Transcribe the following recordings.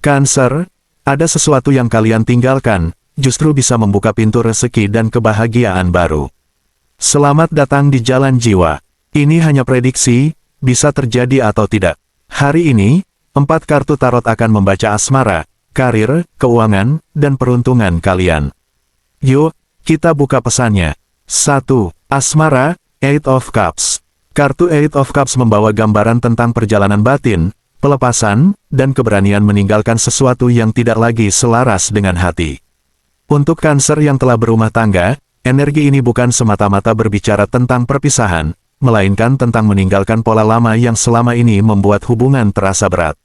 Cancer, ada sesuatu yang kalian tinggalkan, justru bisa membuka pintu rezeki dan kebahagiaan baru. Selamat datang di Jalan Jiwa. Ini hanya prediksi, bisa terjadi atau tidak. Hari ini, 4 kartu tarot akan membaca asmara, karir, keuangan, dan peruntungan kalian. Yuk, kita buka pesannya. 1. Asmara, Eight of Cups. Kartu Eight of Cups membawa gambaran tentang perjalanan batin, pelepasan, dan keberanian meninggalkan sesuatu yang tidak lagi selaras dengan hati. Untuk Cancer yang telah berumah tangga, energi ini bukan semata-mata berbicara tentang perpisahan, melainkan tentang meninggalkan pola lama yang selama ini membuat hubungan terasa berat.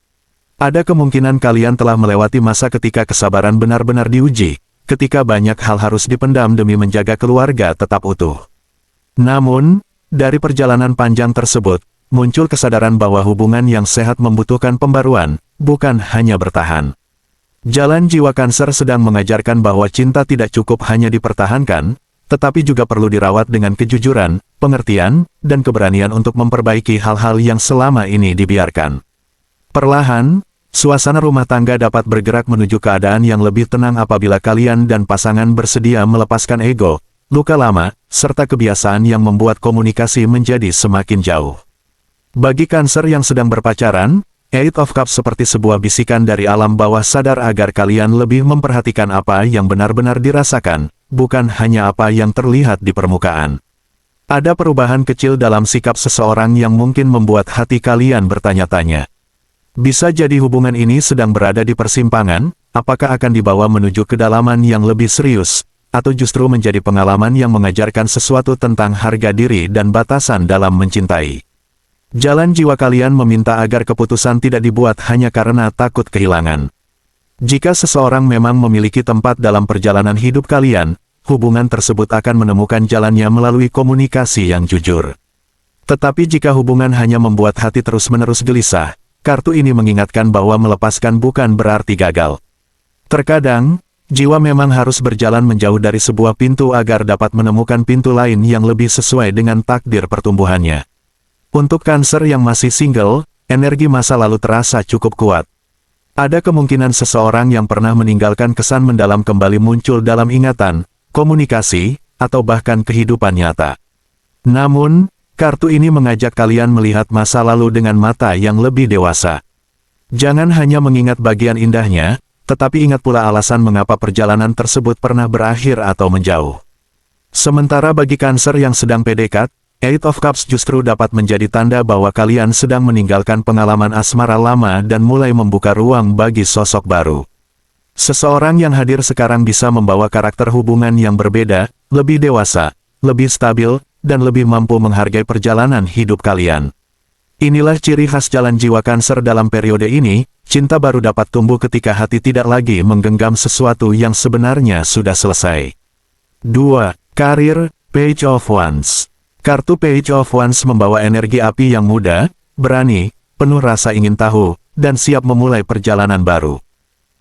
Ada kemungkinan kalian telah melewati masa ketika kesabaran benar-benar diuji, ketika banyak hal harus dipendam demi menjaga keluarga tetap utuh. Namun, dari perjalanan panjang tersebut, muncul kesadaran bahwa hubungan yang sehat membutuhkan pembaruan, bukan hanya bertahan. Jalan Jiwa Cancer sedang mengajarkan bahwa cinta tidak cukup hanya dipertahankan, tetapi juga perlu dirawat dengan kejujuran, pengertian, dan keberanian untuk memperbaiki hal-hal yang selama ini dibiarkan. Perlahan, suasana rumah tangga dapat bergerak menuju keadaan yang lebih tenang apabila kalian dan pasangan bersedia melepaskan ego, luka lama, serta kebiasaan yang membuat komunikasi menjadi semakin jauh. Bagi Cancer yang sedang berpacaran, Eight of Cups seperti sebuah bisikan dari alam bawah sadar agar kalian lebih memperhatikan apa yang benar-benar dirasakan, bukan hanya apa yang terlihat di permukaan. Ada perubahan kecil dalam sikap seseorang yang mungkin membuat hati kalian bertanya-tanya. Bisa jadi hubungan ini sedang berada di persimpangan, apakah akan dibawa menuju kedalaman yang lebih serius, atau justru menjadi pengalaman yang mengajarkan sesuatu tentang harga diri dan batasan dalam mencintai. Jalan Jiwa kalian meminta agar keputusan tidak dibuat hanya karena takut kehilangan. Jika seseorang memang memiliki tempat dalam perjalanan hidup kalian, hubungan tersebut akan menemukan jalannya melalui komunikasi yang jujur. Tetapi jika hubungan hanya membuat hati terus-menerus gelisah, kartu ini mengingatkan bahwa melepaskan bukan berarti gagal. Terkadang, jiwa memang harus berjalan menjauh dari sebuah pintu agar dapat menemukan pintu lain yang lebih sesuai dengan takdir pertumbuhannya. Untuk Cancer yang masih single, energi masa lalu terasa cukup kuat. Ada kemungkinan seseorang yang pernah meninggalkan kesan mendalam kembali muncul dalam ingatan, komunikasi, atau bahkan kehidupan nyata. Namun, kartu ini mengajak kalian melihat masa lalu dengan mata yang lebih dewasa. Jangan hanya mengingat bagian indahnya, tetapi ingat pula alasan mengapa perjalanan tersebut pernah berakhir atau menjauh. Sementara bagi Cancer yang sedang PDKT, Eight of Cups justru dapat menjadi tanda bahwa kalian sedang meninggalkan pengalaman asmara lama dan mulai membuka ruang bagi sosok baru. Seseorang yang hadir sekarang bisa membawa karakter hubungan yang berbeda, lebih dewasa, lebih stabil, dan lebih mampu menghargai perjalanan hidup kalian. Inilah ciri khas Jalan Jiwa Cancer dalam periode ini, cinta baru dapat tumbuh ketika hati tidak lagi menggenggam sesuatu yang sebenarnya sudah selesai. 2. Karir, Page of Wands. Kartu Page of Wands membawa energi api yang muda, berani, penuh rasa ingin tahu, dan siap memulai perjalanan baru.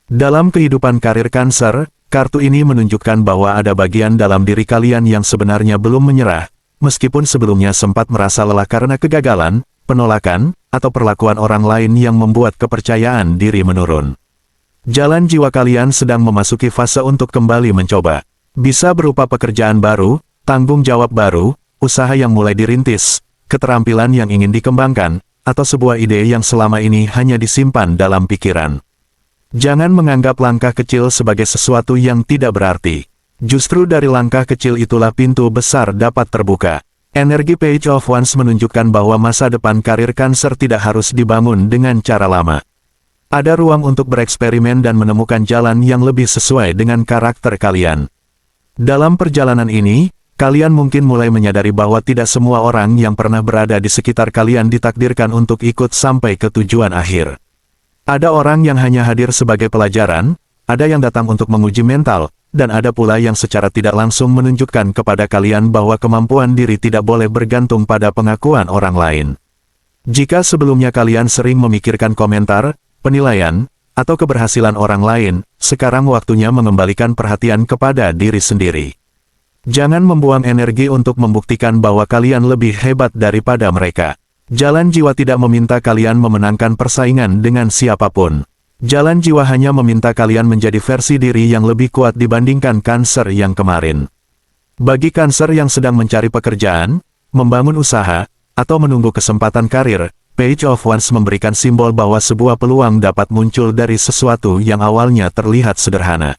Dalam kehidupan karir Cancer, kartu ini menunjukkan bahwa ada bagian dalam diri kalian yang sebenarnya belum menyerah, meskipun sebelumnya sempat merasa lelah karena kegagalan, penolakan, atau perlakuan orang lain yang membuat kepercayaan diri menurun. Jalan Jiwa kalian sedang memasuki fase untuk kembali mencoba. Bisa berupa pekerjaan baru, tanggung jawab baru, usaha yang mulai dirintis, keterampilan yang ingin dikembangkan, atau sebuah ide yang selama ini hanya disimpan dalam pikiran. Jangan menganggap langkah kecil sebagai sesuatu yang tidak berarti. Justru dari langkah kecil itulah pintu besar dapat terbuka. Energi Page of Wands menunjukkan bahwa masa depan karir Cancer tidak harus dibangun dengan cara lama. Ada ruang untuk bereksperimen dan menemukan jalan yang lebih sesuai dengan karakter kalian. Dalam perjalanan ini, kalian mungkin mulai menyadari bahwa tidak semua orang yang pernah berada di sekitar kalian ditakdirkan untuk ikut sampai ke tujuan akhir. Ada orang yang hanya hadir sebagai pelajaran, ada yang datang untuk menguji mental, dan ada pula yang secara tidak langsung menunjukkan kepada kalian bahwa kemampuan diri tidak boleh bergantung pada pengakuan orang lain. Jika sebelumnya kalian sering memikirkan komentar, penilaian, atau keberhasilan orang lain, sekarang waktunya mengembalikan perhatian kepada diri sendiri. Jangan membuang energi untuk membuktikan bahwa kalian lebih hebat daripada mereka. Jalan Jiwa tidak meminta kalian memenangkan persaingan dengan siapapun. Jalan jiwa hanya meminta kalian menjadi versi diri yang lebih kuat dibandingkan Cancer yang kemarin. Bagi Cancer yang sedang mencari pekerjaan, membangun usaha, atau menunggu kesempatan karir, Page of Wands memberikan simbol bahwa sebuah peluang dapat muncul dari sesuatu yang awalnya terlihat sederhana.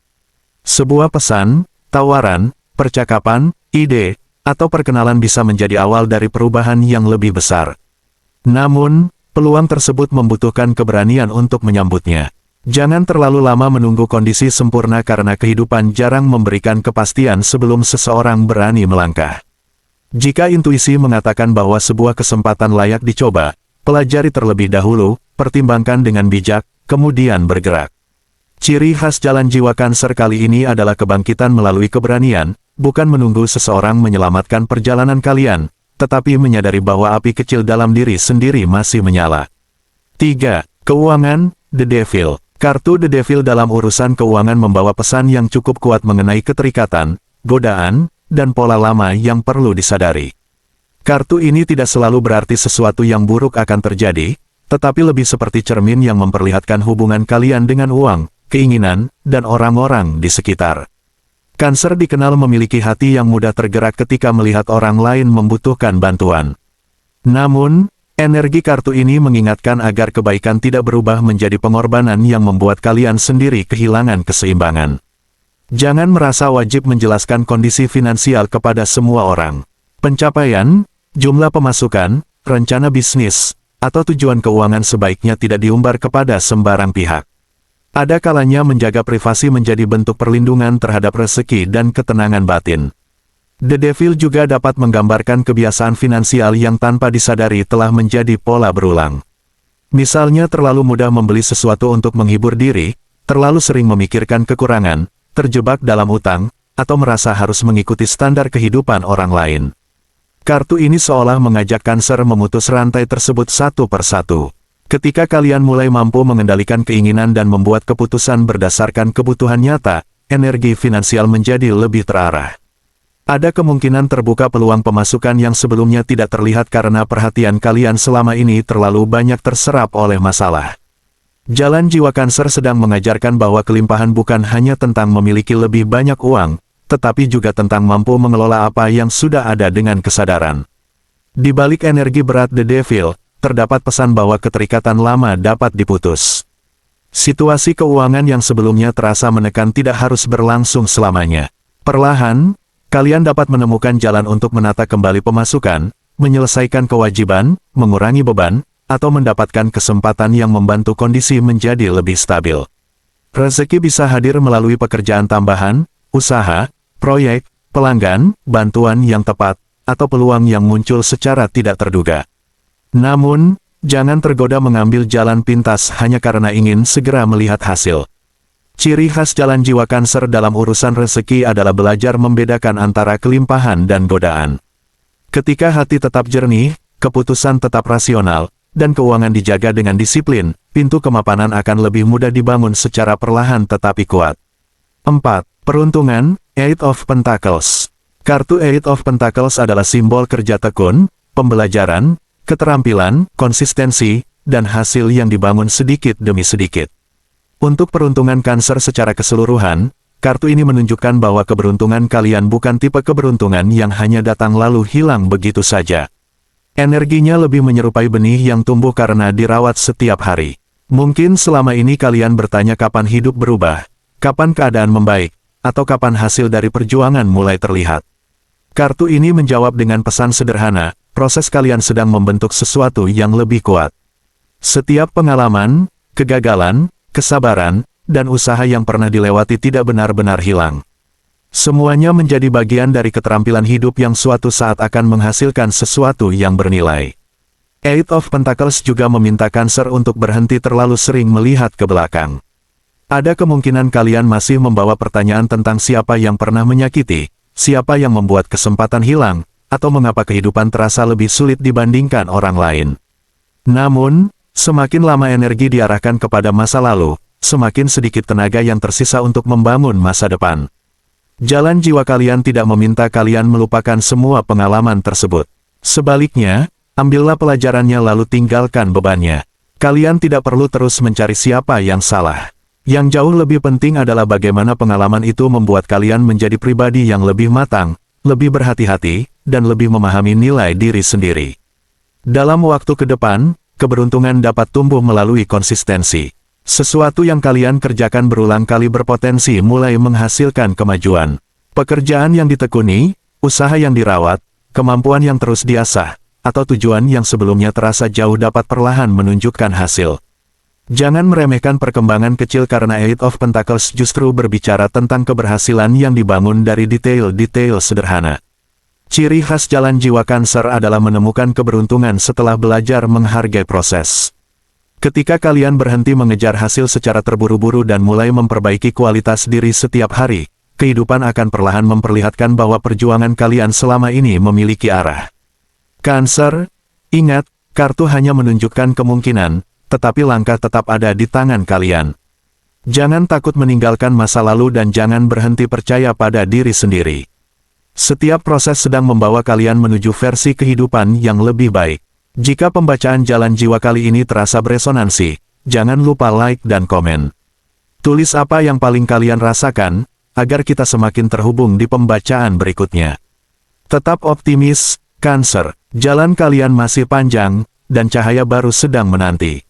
Sebuah pesan, tawaran, percakapan, ide, atau perkenalan bisa menjadi awal dari perubahan yang lebih besar. Namun, peluang tersebut membutuhkan keberanian untuk menyambutnya. Jangan terlalu lama menunggu kondisi sempurna karena kehidupan jarang memberikan kepastian sebelum seseorang berani melangkah. Jika intuisi mengatakan bahwa sebuah kesempatan layak dicoba, pelajari terlebih dahulu, pertimbangkan dengan bijak, kemudian bergerak. Ciri khas jalan jiwa Cancer kali ini adalah kebangkitan melalui keberanian, bukan menunggu seseorang menyelamatkan perjalanan kalian, tetapi menyadari bahwa api kecil dalam diri sendiri masih menyala. 3. Keuangan, The Devil. Kartu The Devil dalam urusan keuangan membawa pesan yang cukup kuat mengenai keterikatan, godaan, dan pola lama yang perlu disadari. Kartu ini tidak selalu berarti sesuatu yang buruk akan terjadi, tetapi lebih seperti cermin yang memperlihatkan hubungan kalian dengan uang, keinginan, dan orang-orang di sekitar. Cancer dikenal memiliki hati yang mudah tergerak ketika melihat orang lain membutuhkan bantuan. Namun, energi kartu ini mengingatkan agar kebaikan tidak berubah menjadi pengorbanan yang membuat kalian sendiri kehilangan keseimbangan. Jangan merasa wajib menjelaskan kondisi finansial kepada semua orang. Pencapaian, jumlah pemasukan, rencana bisnis, atau tujuan keuangan sebaiknya tidak diumbar kepada sembarang pihak. Ada kalanya menjaga privasi menjadi bentuk perlindungan terhadap rezeki dan ketenangan batin. The Devil juga dapat menggambarkan kebiasaan finansial yang tanpa disadari telah menjadi pola berulang. Misalnya terlalu mudah membeli sesuatu untuk menghibur diri, terlalu sering memikirkan kekurangan, terjebak dalam utang, atau merasa harus mengikuti standar kehidupan orang lain. Kartu ini seolah mengajak Cancer memutus rantai tersebut satu persatu. Ketika kalian mulai mampu mengendalikan keinginan dan membuat keputusan berdasarkan kebutuhan nyata, energi finansial menjadi lebih terarah. Ada kemungkinan terbuka peluang pemasukan yang sebelumnya tidak terlihat karena perhatian kalian selama ini terlalu banyak terserap oleh masalah. Jalan jiwa Cancer sedang mengajarkan bahwa kelimpahan bukan hanya tentang memiliki lebih banyak uang, tetapi juga tentang mampu mengelola apa yang sudah ada dengan kesadaran. Di balik energi berat The Devil, terdapat pesan bahwa keterikatan lama dapat diputus. Situasi keuangan yang sebelumnya terasa menekan tidak harus berlangsung selamanya. Perlahan, kalian dapat menemukan jalan untuk menata kembali pemasukan, menyelesaikan kewajiban, mengurangi beban, atau mendapatkan kesempatan yang membantu kondisi menjadi lebih stabil. Rezeki bisa hadir melalui pekerjaan tambahan, usaha, proyek, pelanggan, bantuan yang tepat, atau peluang yang muncul secara tidak terduga. Namun, jangan tergoda mengambil jalan pintas hanya karena ingin segera melihat hasil. Ciri khas jalan jiwa Cancer dalam urusan rezeki adalah belajar membedakan antara kelimpahan dan godaan. Ketika hati tetap jernih, keputusan tetap rasional, dan keuangan dijaga dengan disiplin, pintu kemapanan akan lebih mudah dibangun secara perlahan tetapi kuat. 4. Peruntungan, Eight of Pentacles. Kartu Eight of Pentacles adalah simbol kerja tekun, pembelajaran, keterampilan, konsistensi, dan hasil yang dibangun sedikit demi sedikit. Untuk peruntungan Cancer secara keseluruhan, kartu ini menunjukkan bahwa keberuntungan kalian bukan tipe keberuntungan yang hanya datang lalu hilang begitu saja. Energinya lebih menyerupai benih yang tumbuh karena dirawat setiap hari. Mungkin selama ini kalian bertanya kapan hidup berubah, kapan keadaan membaik, atau kapan hasil dari perjuangan mulai terlihat. Kartu ini menjawab dengan pesan sederhana, proses kalian sedang membentuk sesuatu yang lebih kuat. Setiap pengalaman, kegagalan, kesabaran, dan usaha yang pernah dilewati tidak benar-benar hilang. Semuanya menjadi bagian dari keterampilan hidup yang suatu saat akan menghasilkan sesuatu yang bernilai. Eight of Pentacles juga meminta Cancer untuk berhenti terlalu sering melihat ke belakang. Ada kemungkinan kalian masih membawa pertanyaan tentang siapa yang pernah menyakiti, siapa yang membuat kesempatan hilang, atau mengapa kehidupan terasa lebih sulit dibandingkan orang lain. Namun, semakin lama energi diarahkan kepada masa lalu, semakin sedikit tenaga yang tersisa untuk membangun masa depan. Jalan jiwa kalian tidak meminta kalian melupakan semua pengalaman tersebut. Sebaliknya, ambillah pelajarannya lalu tinggalkan bebannya. Kalian tidak perlu terus mencari siapa yang salah. Yang jauh lebih penting adalah bagaimana pengalaman itu membuat kalian menjadi pribadi yang lebih matang, lebih berhati-hati, dan lebih memahami nilai diri sendiri. Dalam waktu ke depan, keberuntungan dapat tumbuh melalui konsistensi. Sesuatu yang kalian kerjakan berulang kali berpotensi mulai menghasilkan kemajuan. Pekerjaan yang ditekuni, usaha yang dirawat, kemampuan yang terus diasah, atau tujuan yang sebelumnya terasa jauh dapat perlahan menunjukkan hasil. Jangan meremehkan perkembangan kecil karena Eight of Pentacles justru berbicara tentang keberhasilan yang dibangun dari detail-detail sederhana. Ciri khas jalan jiwa Cancer adalah menemukan keberuntungan setelah belajar menghargai proses. Ketika kalian berhenti mengejar hasil secara terburu-buru dan mulai memperbaiki kualitas diri setiap hari, kehidupan akan perlahan memperlihatkan bahwa perjuangan kalian selama ini memiliki arah. Cancer, ingat, kartu hanya menunjukkan kemungkinan, tetapi langkah tetap ada di tangan kalian. Jangan takut meninggalkan masa lalu dan jangan berhenti percaya pada diri sendiri. Setiap proses sedang membawa kalian menuju versi kehidupan yang lebih baik. Jika pembacaan jalan jiwa kali ini terasa beresonansi, jangan lupa like dan komen. Tulis apa yang paling kalian rasakan, agar kita semakin terhubung di pembacaan berikutnya. Tetap optimis, Cancer, jalan kalian masih panjang, dan cahaya baru sedang menanti.